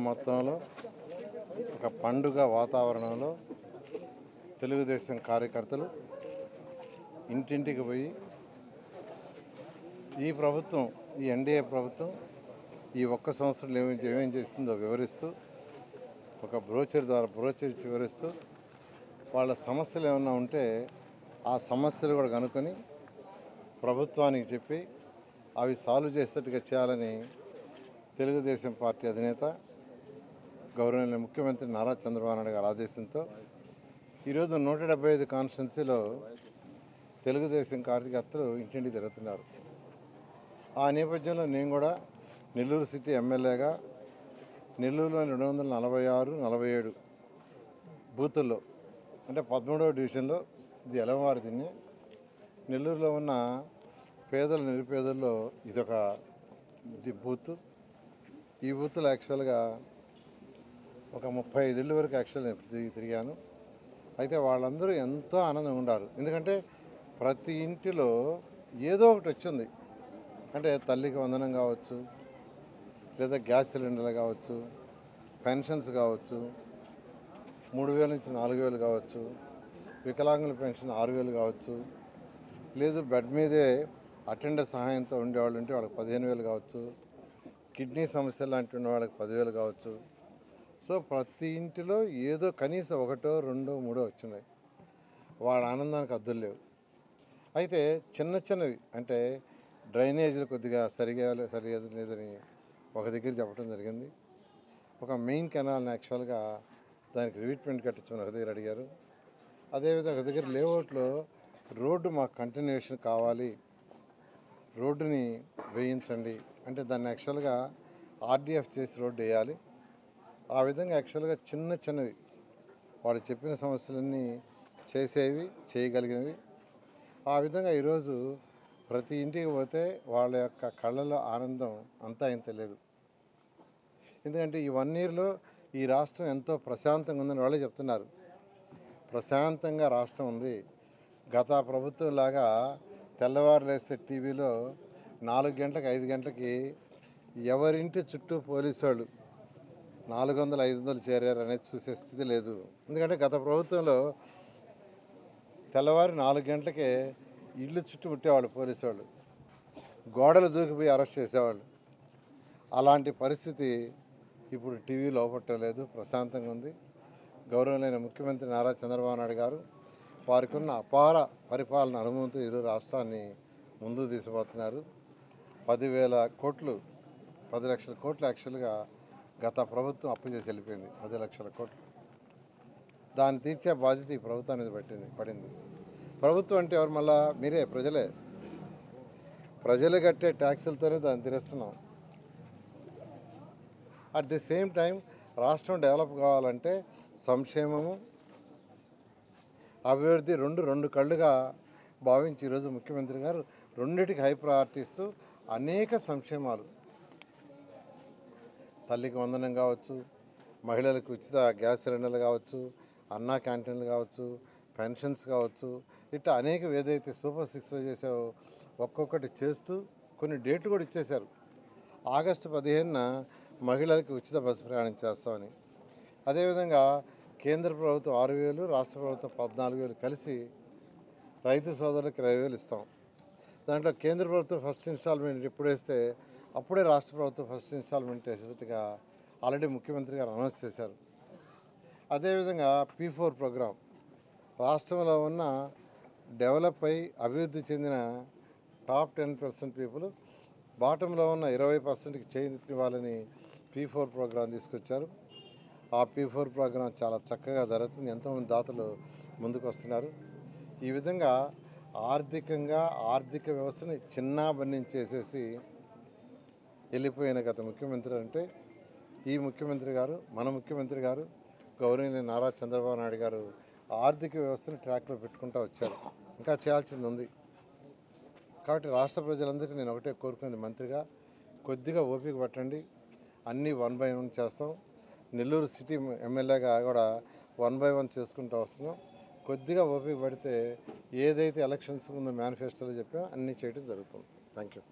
మొత్తంలో ఒక పండుగ వాతావరణంలో తెలుగుదేశం కార్యకర్తలు ఇంటింటికి పోయి ఈ ప్రభుత్వం, ఈ ఎన్డీఏ ప్రభుత్వం ఈ ఒక్క సంవత్సరంలో ఏమేం చేస్తుందో వివరిస్తూ ఒక బ్రోచర్ ఇచ్చి వివరిస్తూ వాళ్ళ సమస్యలు ఏమన్నా ఉంటే ఆ సమస్యలు కూడా కనుక్కొని ప్రభుత్వానికి చెప్పి అవి సాల్వ్ చేసేట్టుగా చేయాలని తెలుగుదేశం పార్టీ అధినేత గౌరవనీయ ముఖ్యమంత్రి నారా చంద్రబాబు నాయుడు గారి ఆదేశంతో ఈరోజు 175 కాన్స్టిట్యున్సీలో తెలుగుదేశం కార్యకర్తలు ఇంటింటికి తిరుగుతున్నారు. ఆ నేపథ్యంలో నేను కూడా నెల్లూరు సిటీ ఎమ్మెల్యేగా నెల్లూరులోని 246, 47 బూతుల్లో అంటే 13వ డివిజన్లో ఇది ఎలవారి తిని నెల్లూరులో ఉన్న పేదలు నిరుపేదల్లో ఇదొక బూత్. ఈ బూత్లో యాక్చువల్గా ఒక 35 ఇళ్ళ వరకు యాక్చువల్ తిరిగాను. అయితే వాళ్ళందరూ ఎంతో ఆనందంగా ఉన్నారు. ఎందుకంటే ప్రతి ఇంటిలో ఏదో ఒకటి వచ్చింది. అంటే తల్లికి వందనం కావచ్చు, లేదా గ్యాస్ సిలిండర్లు కావచ్చు, పెన్షన్స్ కావచ్చు, 3,000 నుంచి 4,000 కావచ్చు, వికలాంగుల పెన్షన్ 6,000 కావచ్చు, లేదు బెడ్ మీదే అటెండర్ సహాయంతో ఉండేవాళ్ళు ఉంటే వాళ్ళకి 15,000 కావచ్చు, కిడ్నీ సమస్యలు లాంటి ఉన్న వాళ్ళకి 10,000 కావచ్చు. సో ప్రతి ఇంటిలో ఏదో కనీసం 1, 2, 3 వచ్చినాయి. వాళ్ళ ఆనందానికి అద్దులు లేవు. అయితే చిన్నవి అంటే డ్రైనేజీలు కొద్దిగా సరిగా లేదని ఒక దగ్గర చెప్పడం జరిగింది. ఒక మెయిన్ కెనాల్ని యాక్చువల్గా దానికి రివిట్మెంట్ కట్టించమని ఒక దగ్గర అడిగారు. అదేవిధంగా ఒక దగ్గర లేఅవుట్లో రోడ్డు మాకు కంటిన్యూషన్ కావాలి, రోడ్డుని వేయించండి అంటే దాన్ని యాక్చువల్గా ఆర్డీఎఫ్ చేసి రోడ్డు వేయాలి. ఆ విధంగా యాక్చువల్గా చిన్నవి వాళ్ళు చెప్పిన సమస్యలన్నీ చేసేవి, చేయగలిగినవి. ఆ విధంగా ఈరోజు ప్రతి ఇంటికి పోతే వాళ్ళ యొక్క కళ్ళలో ఆనందం అంతా ఏం తెలియదు. ఎందుకంటే ఈ 1 ఇయర్లో ఈ రాష్ట్రం ఎంతో ప్రశాంతంగా ఉందని వాళ్ళే చెప్తున్నారు. ప్రశాంతంగా రాష్ట్రం ఉంది. గత ప్రభుత్వం లాగా తెల్లవారు లేస్తే టీవీలో 4 గంటలకు 5 గంటలకి ఎవరింటి చుట్టూ పోలీసు వాళ్ళు 400, 500 చేరారు అనేది చూసే స్థితి లేదు. ఎందుకంటే గత ప్రభుత్వంలో తెల్లవారు 4 గంటలకే ఇళ్ళు చుట్టూ ముట్టేవాళ్ళు పోలీసు వాళ్ళు, గోడలు దూకిపోయి అరెస్ట్ చేసేవాళ్ళు. అలాంటి పరిస్థితి ఇప్పుడు టీవీలో అవపట్టలేదు. ప్రశాంతంగా ఉంది. గౌరవనీయ ముఖ్యమంత్రి నారా చంద్రబాబు నాయుడు గారు వారికి ఉన్న అపార పరిపాలన అనుభవంతో ఈరోజు రాష్ట్రాన్ని ముందుకు తీసుకుపోతున్నారు. 10,000 కోట్లు, 10 లక్షల కోట్లు యాక్చువల్గా గత ప్రభుత్వం అప్పు చేసి వెళ్ళిపోయింది. 10 లక్షల కోట్లు. దాన్ని తీర్చే బాధ్యత ఈ ప్రభుత్వం మీద పడింది. ప్రభుత్వం అంటే ఎవరు? మళ్ళా మీరే, ప్రజలు కట్టే ట్యాక్సులతోనే దాన్ని తీరుస్తున్నాం. అట్ ది సేమ్ టైం రాష్ట్రం డెవలప్ కావాలంటే సంక్షేమము, అభివృద్ధి రెండు కళ్ళుగా భావించి ఈరోజు ముఖ్యమంత్రి గారు రెండిటికి హై ప్రయారిటీ ఇస్తూ అనేక సంక్షేమాలు, తల్లికి వందనం కావచ్చు, మహిళలకు ఉచిత గ్యాస్ సిలిండర్లు కావచ్చు, అన్నా క్యాంటీన్లు కావచ్చు, పెన్షన్స్ కావచ్చు, ఇట్లా అనేక ఏదైతే సూపర్ 6 చేసావో ఒక్కొక్కటి చేస్తూ కొన్ని డేట్లు కూడా ఇచ్చేశారు. ఆగస్టు 15న మహిళలకు ఉచిత బస్సు ప్రయాణం చేస్తామని. అదేవిధంగా కేంద్ర ప్రభుత్వం 6,000, రాష్ట్ర ప్రభుత్వం 14,000 కలిసి రైతు సోదరులకు 20,000 ఇస్తాం. దాంట్లో కేంద్ర ప్రభుత్వం ఫస్ట్ ఇన్స్టాల్మెంట్ ఎప్పుడు వేస్తే అప్పుడే రాష్ట్ర ప్రభుత్వం ఫస్ట్ ఇన్స్టాల్మెంట్ వేసేట్టుగా ఆల్రెడీ ముఖ్యమంత్రి గారు అనౌన్స్ చేశారు. అదేవిధంగా P4 ప్రోగ్రాం రాష్ట్రంలో ఉన్న డెవలప్ అయి అభివృద్ధి చెందిన టాప్ 10% పీపుల్ బాటంలో ఉన్న 20%కి చేయూతనివ్వాలని P4 ప్రోగ్రాం తీసుకొచ్చారు. ఆ P4 ప్రోగ్రాం చాలా చక్కగా జరుగుతుంది. ఎంతోమంది దాతలు ముందుకు వస్తున్నారు. ఈ విధంగా ఆర్థిక వ్యవస్థని చిన్నాభిన్నం చేసేసి వెళ్ళిపోయిన గత ముఖ్యమంత్రి అంటే ఈ ముఖ్యమంత్రి గారు, మన ముఖ్యమంత్రి గారు గౌరవనీయ నారా చంద్రబాబు నాయుడు గారు ఆర్థిక వ్యవస్థని ట్రాక్లో పెట్టుకుంటూ వచ్చారు. ఇంకా చేయాల్సింది ఉంది. కాబట్టి రాష్ట్ర ప్రజలందరికీ నేను ఒకటే కోరుకునేది, మంత్రిగా కొద్దిగా ఓపిక పట్టండి. అన్నీ 1 బై 1 చేస్తాం. నెల్లూరు సిటీ ఎమ్మెల్యేగా కూడా 1 బై 1 చేసుకుంటూ వస్తున్నాం. కొద్దిగా ఓపిక పడితే ఏదైతే ఎలక్షన్స్ ముందు మేనిఫెస్టోలో చెప్పామో అన్నీ చేయడం జరుగుతుంది. Thank you.